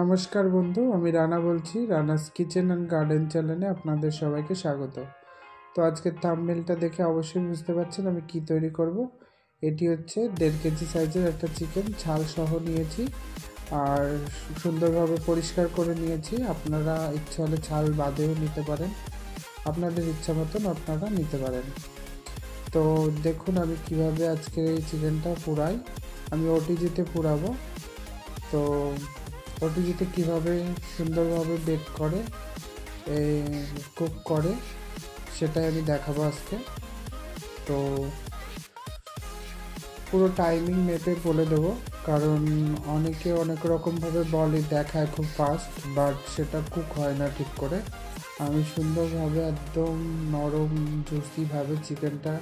নমস্কার বন্ধু, আমি রানা বলছি। রানাস কিচেন অ্যান্ড গার্ডেন চ্যানেলে আপনাদের সবাইকে স্বাগত। তো আজকের থাম্বনেলটা দেখে অবশ্যই বুঝতে পারছেন আমি কি তৈরি করব। এটি হচ্ছে 1.5 কেজি সাইজের একটা চিকেন, ছাল সহ নিয়েছি আর সুন্দরভাবে পরিষ্কার করে নিয়েছি। আপনারা ইচ্ছা হলে ছাল বাদেও নিতে পারেন, আপনাদের ইচ্ছা মতন আপনারা নিতে পারেন। তো দেখুন আমি কিভাবে আজকে এই চিকেনটা পুরাই। আমি ওটিজিতে পুরাবো। তো ওটিজিতে কীভাবে সুন্দরভাবে বেক করে কুক করে সেটাই আমি দেখাবো আজকে। তো পুরো টাইমিং মেপে বলে দেবো, কারণ অনেকে অনেক রকমভাবে বলে দেখায় খুব ফাস্ট, বাট সেটা কুক হয় না ঠিক করে। আমি সুন্দরভাবে একদম নরম জুসিভাবে চিকেনটা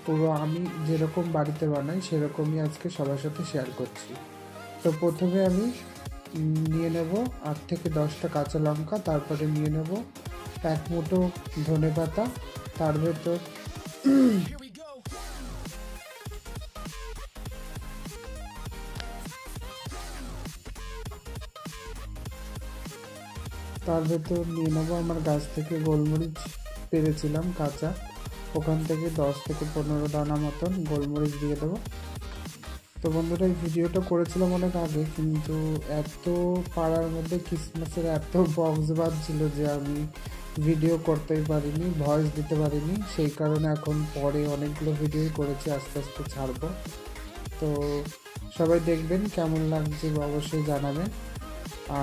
পুরো আমি যেরকম বাড়িতে বানাই সেরকমই আজকে সবার সাথে শেয়ার করছি। তো প্রথমে আমি নিয়ে নেব 8 থেকে 10টা কাঁচা লঙ্কা, তারপরে নিয়ে নেব 1 মুঠো ধনেপাতা, তার ভেতর নিয়ে নেব আমার গাছ থেকে গোলমরিচ পেরেছিলাম কাঁচা, ওখান থেকে 10 থেকে 15 দানা মতন গোলমরিচ দিয়ে দেবো। তো বন্ধুরা, এই ভিডিওটা করেছিলাম অনেক আগে, কিন্তু এত পাড়ার মধ্যে ক্রিসমাসের এত বক্স বাজছিল যে আমি ভিডিও করতেই পারিনি, ভয়েস দিতে পারিনি। সেই কারণে এখন পরে অনেকগুলো ভিডিওই করেছি, আস্তে আস্তে ছাড়বো। তো সবাই দেখবেন, কেমন লাগছে অবশ্যই জানাবেন।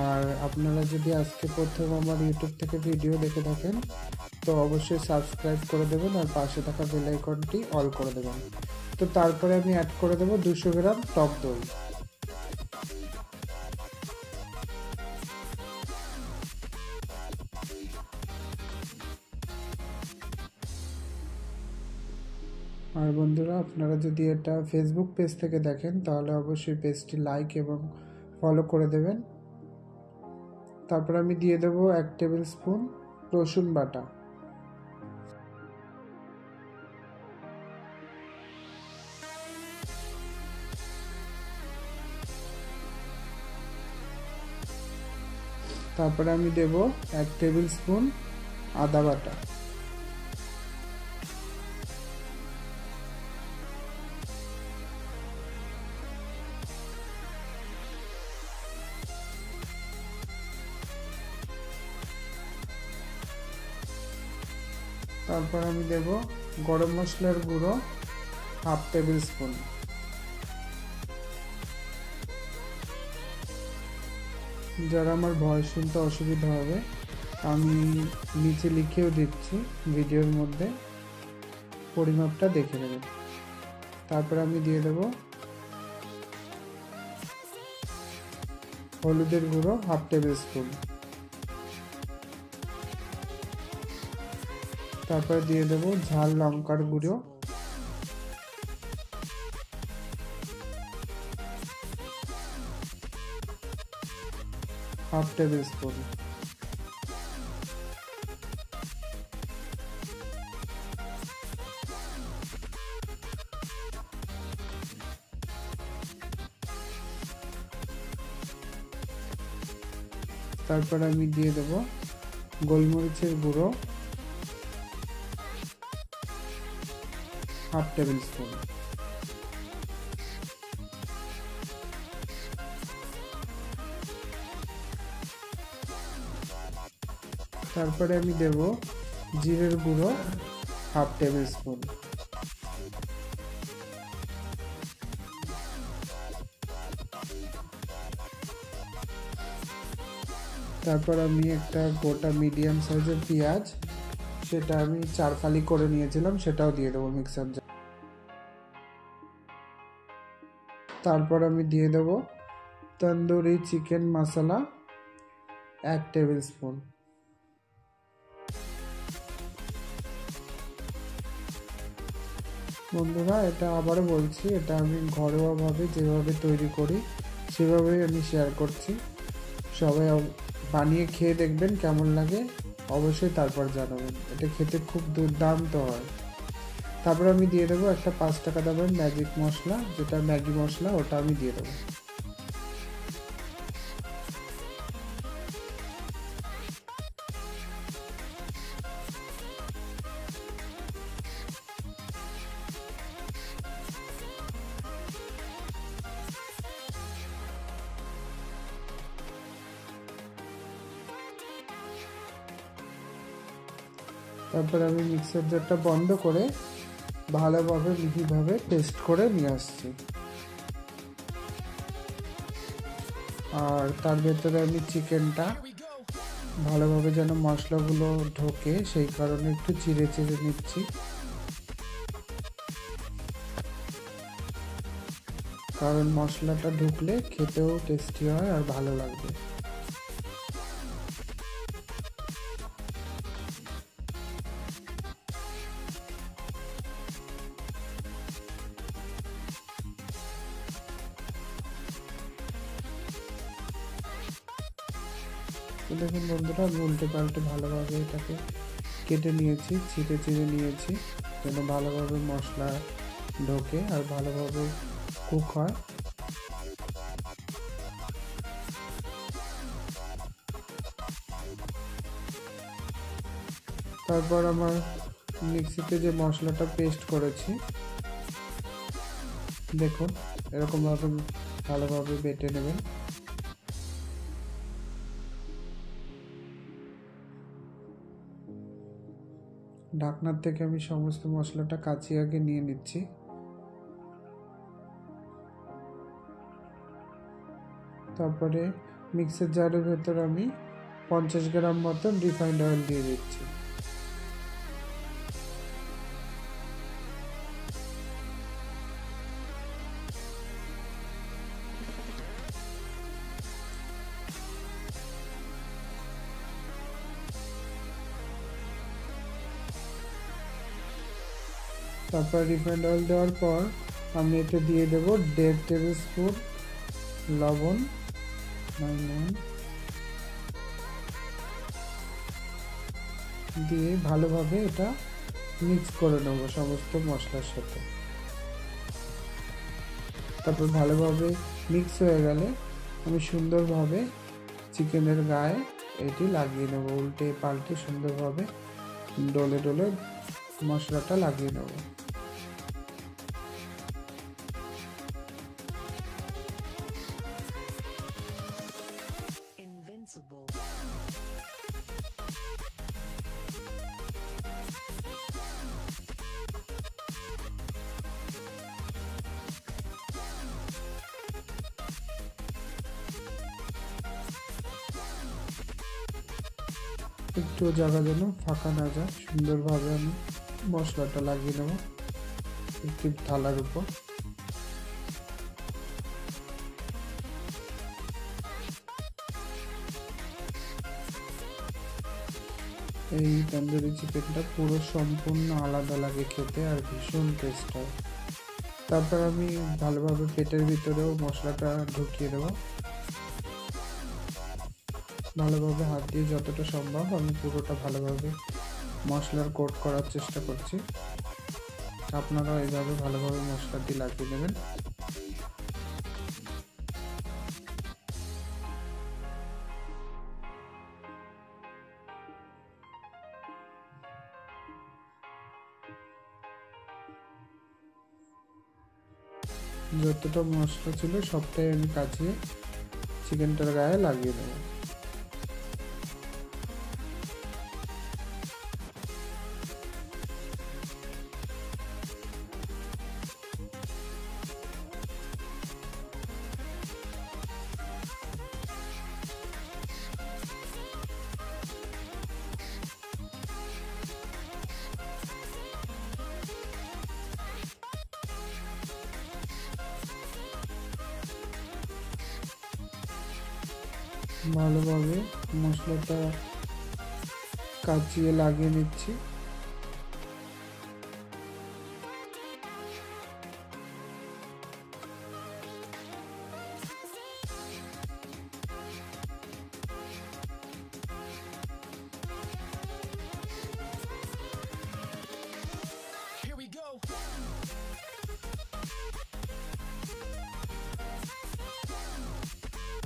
আর আপনারা যদি আজকে প্রথম আমার ইউটিউব থেকে ভিডিও দেখে থাকেন তো অবশ্যই সাবস্ক্রাইব করে দেবেন আর পাশে থাকা বেল আইকনটি অল করে দেবেন। তো তারপরে আমি অ্যাড করে দেবো 200 গ্রাম টক দই। আর বন্ধুরা, আপনারা যদি এটা ফেসবুক পেজ থেকে দেখেন তাহলে অবশ্যই পেজটি লাইক এবং ফলো করে দেবেন। তারপর আমি দিয়ে দেবো 1 টেবিল স্পুন রসুন বাটা। তারপরে আমি দেব 1 টেবিল স্পুন আদা বাটা। তারপর আমি দেব গরম মশলার গুঁড়ো 1/2 টেবিল স্পুন। যারা আমার ভয়েস শুনতে অসুবিধা হবে আমি নিচে লিখেও দিচ্ছি ভিডিওর মধ্যে, পরিমাপটা দেখে নেবেন। তারপর আমি দিয়ে দেব হলুদের গুঁড়ো 1/2 টেবিল স্পুন। তারপরে দিয়ে দেব ঝাল লঙ্কার গুঁড়ো 1/2 টেবিল স্পুন। তারপর আমি দিয়ে দেব গোলমরিচের গুঁড়ো 1/2 টেবিল স্পুন। তারপরে আমি দেব জিরের গুঁড়ো 1/2 টেবিল স্পুন। তারপর আমি একটা গোটা মিডিয়াম সাইজের পেঁয়াজ, সেটা আমি 4 ফালি করে নিয়েছিলাম, সেটাও দিয়ে দেবো মিক্সার জার। তারপর আমি দিয়ে দেব তন্দুরি চিকেন মশলা 1 টেবিল স্পুন। বন্ধুরা, এটা আবারও বলছি, এটা আমি ঘরোয়াভাবে যেভাবে তৈরি করি সেভাবেই আমি শেয়ার করছি। সবাই বানিয়ে খেয়ে দেখবেন কেমন লাগে, অবশ্যই তারপর জানাবেন। এটা খেতে খুব দুর্দান্ত হয়। তারপর আমি দিয়ে দেবো একটা 5 টাকা দামের ম্যাজিক মশলা, যেটা ম্যাগি মশলা, ওটা আমি দিয়ে দেবো। তারপরে আমি মিক্সার জারটা বন্ধ করে ভালোভাবে মিহিভাবে পেস্ট করে নিয়ে আসছি। আর তার ভেতরে আমি চিকেনটা ভালোভাবে যেন মশলাগুলো ঢোকে সেই কারণে একটু চিড়ে চিড়ে নিচ্ছি, কারণ মশলাটা ঢুকলে খেতেও টেস্টি হয় আর ভালো লাগবে। তো দেখুন বন্ধুরা, আমি উল্টে পাল্টে ভালোভাবে এটাকে কেটে নিয়েছি, চিড়ে চিড়ে নিয়েছি যেন ভালোভাবে মশলা ঢোকে আর ভালোভাবে কুক হয়। তারপর আমার মিক্সিতে যে মশলাটা পেস্ট করেছি দেখুন এরকমভাবে ভালোভাবে বেটে নেবেন। ঢাকনার থেকে আমি সমস্ত মশলাটা কাচিয়ে আগে নিয়ে নিচ্ছি। তারপরে মিক্সার জারের ভেতর আমি 50 গ্রাম মতন রিফাইন্ড অয়েল দিয়ে দিচ্ছি। তারপর রিফাইন্ড অয়েল দেওয়ার পর আমি এতে দিয়ে দেব 1.5 টেবিল স্পুন লবণ, দিয়ে ভালোভাবে এটা মিক্স করে নেব সমস্ত মশলার সাথে। তারপর ভালোভাবে মিক্স হয়ে গেলে আমি সুন্দরভাবে চিকেনের গায়ে এটি লাগিয়ে নেব, উল্টে পাল্টে সুন্দরভাবে ডলে ডলে মশলাটা লাগিয়ে নেব। একটু জায়গা যেন ফাঁকা না যায়, সুন্দরভাবে আমি মশলাটা লাগিয়ে নেব একটি থালার উপর। এই তন্দুরি চিকেনটা পুরো সম্পূর্ণ আলাদা লাগে খেতে আর ভীষণ টেস্ট হয়। তারপর আমি ভালোভাবে পেটের ভিতরেও মশলাটা ঢুকিয়ে দেবো। ভালোভাবে হাত দিয়ে যতটা সম্ভব আমি পুরোটা ভালোভাবে মশলার কোট করার চেষ্টা করছি। আপনারাও এইভাবে ভালোভাবে মশলাটি লাগিয়ে নেবেন। যতটা মশলা ছিল সবটাই আমি কাচিয়ে চিকেনটার গায়ে লাগিয়ে দেবো। ভালোভাবে মশলাটা কাচিয়ে লাগিয়ে নিচ্ছি।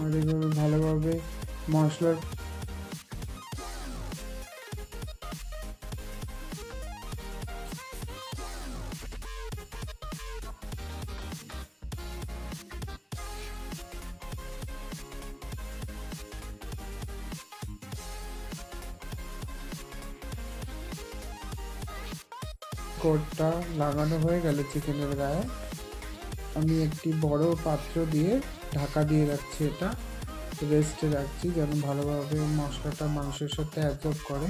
আর এইভাবে ভালোভাবে মশলার কোটটা লাগানো হয়ে গেল চিকেনের গায়ে, আমি একটি বড় পাত্র দিয়ে ঢাকা দিয়ে রাখছি, এটা রেস্টে রাখছি যেন ভালোভাবে মশলাটা মাংসের সাথে অ্যাবজর্ব করে।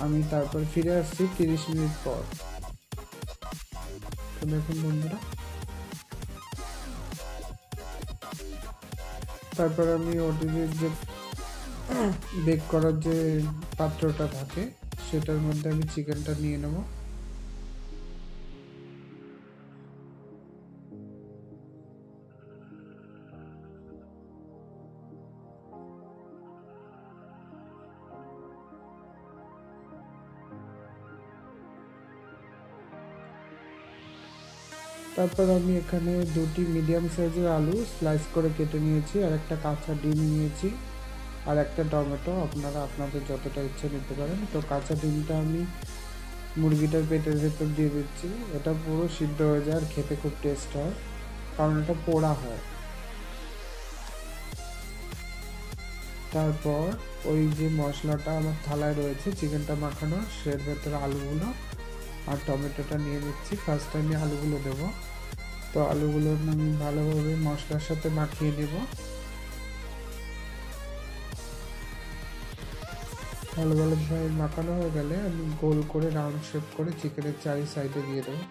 আমি তারপর ফিরে আসছি 30 মিনিট পর। তো দেখুন বন্ধুরা, তারপর আমি ওটিজির যে বেক করার যে পাত্রটা থাকে সেটার মধ্যে আমি চিকেনটা নিয়ে নেব। তারপর আমি এখানে 2টি মিডিয়াম সাইজের আলু স্লাইস করে কেটে নিয়েছি, আর একটা কাঁচা ডিম নিয়েছি, আর একটা টমেটো। আপনারা আপনাদের যতটা ইচ্ছে নিতে পারেন। তো কাঁচা ডিমটা আমি মুরগিটার পেটের ভেতর দিয়ে দিচ্ছি, এটা পুরো সিদ্ধ হয়ে যায় আর খেতে খুব টেস্ট হয়, কারণ এটা পোড়া হয়। তারপর ওই যে মশলাটা আমার থালায় রয়েছে চিকেনটা মাখানো, সের ভেতরে আলুগুলো আর টমেটোটা নিয়ে নিচ্ছি। ফার্স্ট আমি আলুগুলো দেবো। তো আলুগুলো আমি ভালোভাবে মশলার সাথে মাখিয়ে নেব। ভালোভাবে মাখানো হয়ে গেলে আমি গোল করে রাউন্ড শেপ করে চিকেনের চারি সাইডে দিয়ে দেবো।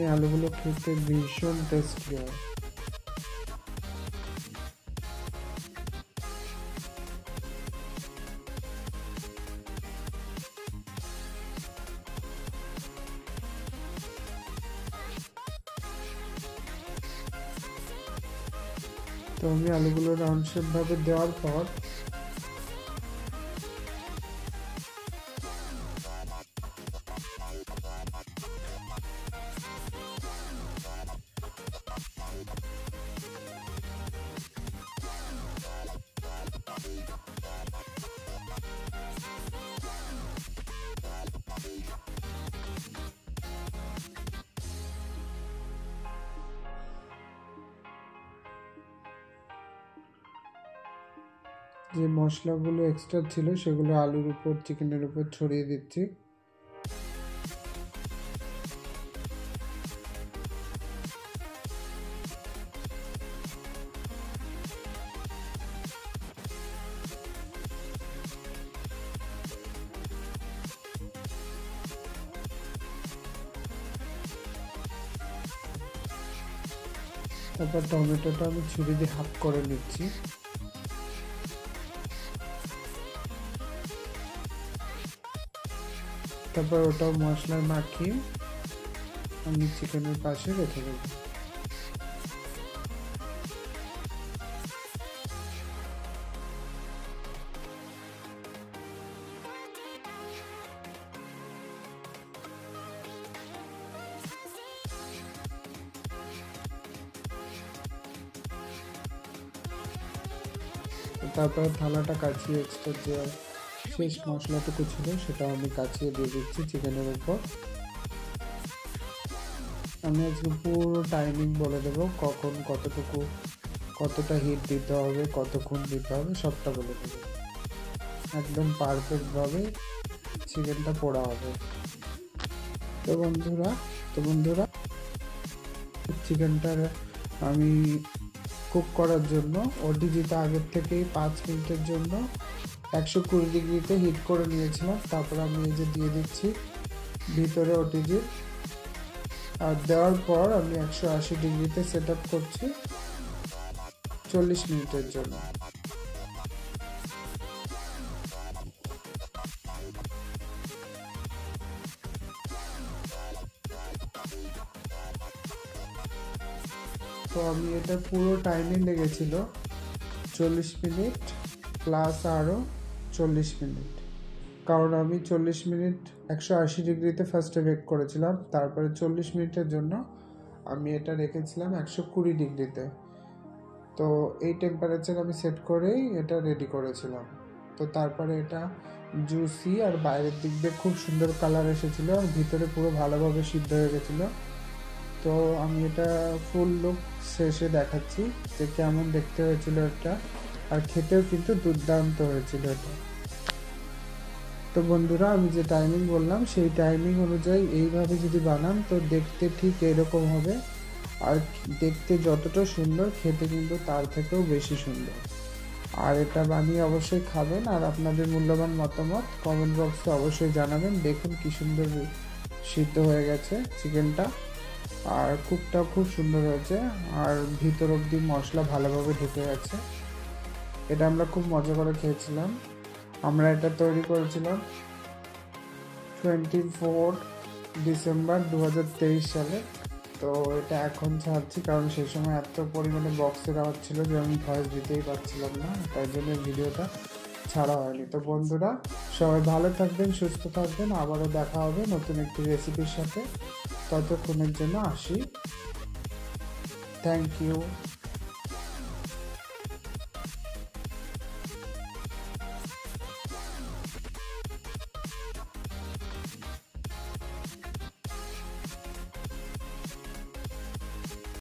এই আলুগুলো খেতে ভীষণ টেস্টি হয়। তো আমি আলুগুলো রাউন্ড শেপ ভাবে দেওয়ার পর যে মশলাগুলো এক্সট্রা ছিল সেগুলো আলুর উপর চিকেনের উপর ছড়িয়ে দিচ্ছি। তারপর টমেটোটা আমি ছুরি দিয়ে হাফ করে নিচ্ছি। তারপর ওটাও মশলায় মাখিয়ে আমি চিকেনের পাশে রেখে দেব। তারপরে থালাটা কাচিয়ে এক্সট্রা যে শেষ মশলাটুকু ছিল সেটা আমি কাচিয়ে দিয়ে দিচ্ছি চিকেনের উপর। আমি আজকে পুরো টাইমিং বলে দেবো, কখন কতটুকু কতটা হিট দিতে হবে, কতক্ষণ দিতে হবে, সবটা বলে দেবো। একদম পারফেক্টভাবে চিকেনটা পোড়া হবে। তো বন্ধুরা চিকেনটা আমি কুক করার জন্য ওটিজিতে আগের থেকেই 5 মিনিটের জন্য 120 ডিগ্রিতে হিট করে নিয়েছিলাম। তারপর আমি এই যে দিয়ে দিচ্ছি ভিতরে ওটিজি, আর দেওয়ার পর আমি 180 ডিগ্রিতে সেট আপ করছি 40 মিনিটের জন্য। তো আমি এটা পুরো টাইমিং লেগেছিল 40 মিনিট প্লাস আরও 40 মিনিট, কারণ আমি 40 মিনিট 180 ডিগ্রিতে ফার্স্টে বেক করেছিলাম, তারপরে 40 মিনিটের জন্য আমি এটা রেখেছিলাম 120 ডিগ্রিতে। তো এই টেম্পারেচার আমি সেট করেই এটা রেডি করেছিলাম। তো তারপরে এটা জুসি আর বাইরের দিক দিয়ে খুব সুন্দর কালার এসেছিলো আর ভিতরে পুরো ভালোভাবে সিদ্ধ হয়ে গেছিলো। তো আমি এটা ফুল লুক শেষে দেখাচ্ছি যে কেমন দেখতে হয়েছিল এটা, আর খেতেও কিন্তু দুর্দান্ত হয়েছিল এটা। তো বন্ধুরা, আমি যে টাইমিং বললাম সেই টাইমিং অনুযায়ী এইভাবে যদি বানান তো দেখতে ঠিক এরকম হবে, আর দেখতে যতটা সুন্দর খেতে কিন্তু তার থেকেও বেশি সুন্দর। আর এটা বানিয়ে অবশ্যই খাবেন, আর আপনাদের মূল্যবান মতামত কমেন্ট বক্সে অবশ্যই জানাবেন। দেখুন কি সুন্দর সিদ্ধ হয়ে গেছে চিকেনটা, আর কুকটাও খুব সুন্দর হয়েছে, আর ভিতর অবধি মশলা ভালোভাবে ঢুকে গেছে। এটা আমরা খুব মজা করে খেয়েছিলাম। আমরা এটা তৈরি করেছিলাম 24 ডিসেম্বর 2023 সালে। তো এটা এখন ছাড়ছি, কারণ সেই সময় এত পরিমাণে বক্সের আওয়াজ ছিল যে আমি ভয়েস দিতেই পারছিলাম না, তাই জন্য ভিডিওটা ছাড়া হয়নি। তো বন্ধুরা, সবাই ভালো থাকবেন, সুস্থ থাকবেন, আবারও দেখা হবে নতুন একটি রেসিপির সাথে। ততক্ষণের জন্য আসি, থ্যাংক ইউ।